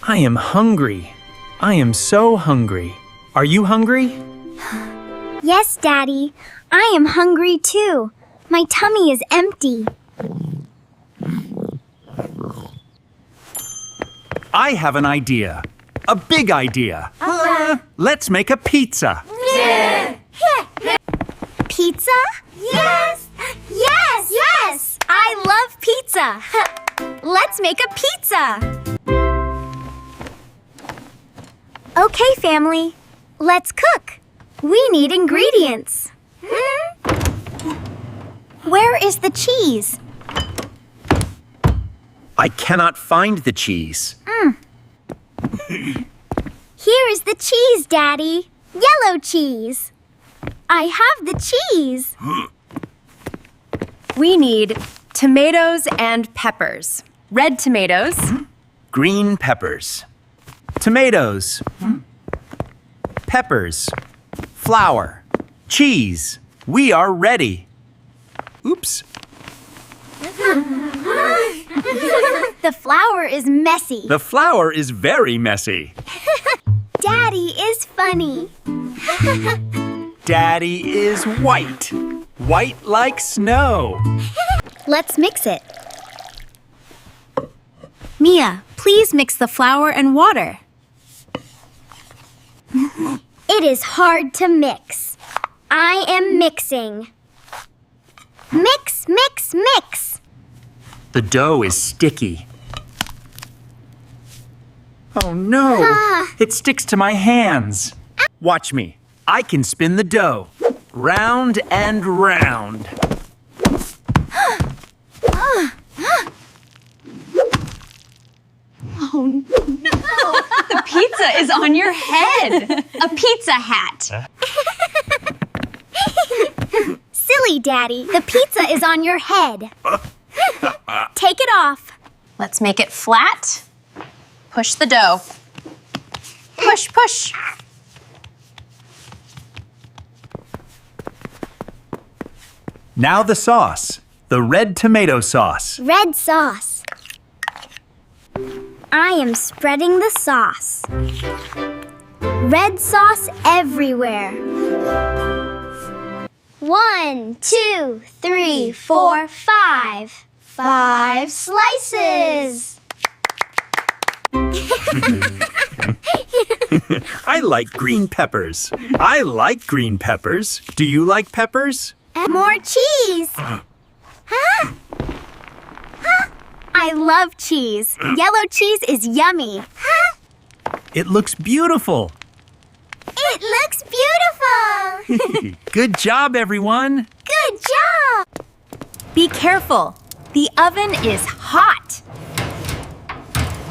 I am hungry. I am so hungry. Are you hungry? Yes, Daddy. I am hungry too. My tummy is empty. I have an idea. A big idea. Let's make a pizza. Pizza? Yes! Yes! Yes! I love pizza! Let's make a pizza! Okay, family. Let's cook. We need ingredients. Where is the cheese? I cannot find the cheese. Here is the cheese, Daddy. Yellow cheese. I have the cheese. We need tomatoes and peppers. Red tomatoes. Green peppers. Tomatoes. Peppers. Flour. Cheese. We are ready. Oops. The flour is messy. The flour is very messy. Daddy is funny. Daddy is white. White like snow. Let's mix it. Mia, please mix the flour and water. It is hard to mix. I am mixing. Mix, mix, mix. The dough is sticky. Oh no! It sticks to my hands. Watch me. I can spin the dough. Round and round. Oh no! The pizza is on your head! A pizza hat! Silly, Daddy. The pizza is on your head. Take it off. Let's make it flat. Push the dough. Push, push. Now the sauce. The red tomato sauce. Red sauce. I am spreading the sauce. Red sauce everywhere. 1, 2, 3, 4, 5. 5 slices. I like green peppers. I like green peppers. Do you like peppers? More cheese. Huh? I love cheese. Yellow cheese is yummy. It looks beautiful. It looks beautiful. Good job, everyone. Good job. Be careful. The oven is hot.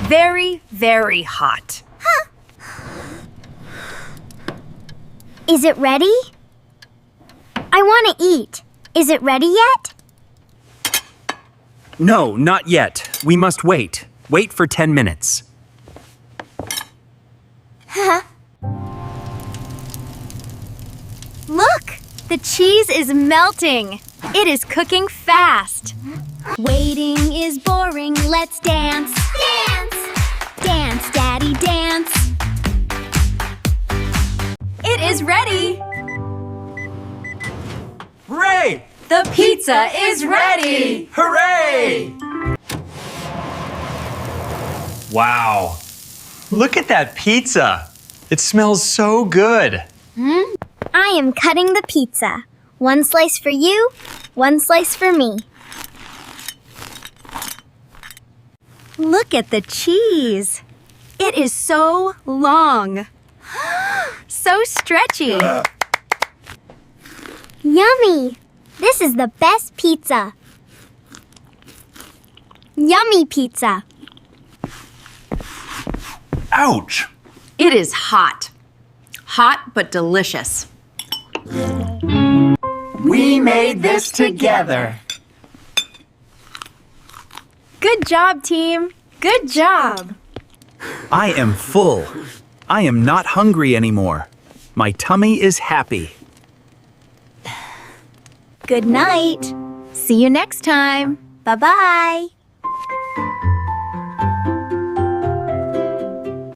Very, very hot. Is it ready? I want to eat. Is it ready yet? No, not yet. We must wait. Wait for 10 minutes. Look! The cheese is melting. It is cooking fast. Waiting is boring. Let's dance. Dance. Dance, Daddy, dance. It is ready. Hooray! The pizza is ready. Hooray! Wow. Look at that pizza. It smells so good. I am cutting the pizza. 1 slice for you, 1 slice for me. Look at the cheese. It is so long. So stretchy. Yummy! This is the best pizza. Yummy pizza. Ouch! It is hot. Hot but delicious. We made this together. Good job, team. Good job. I am full. I am not hungry anymore. My tummy is happy. Good night. See you next time. Bye-bye.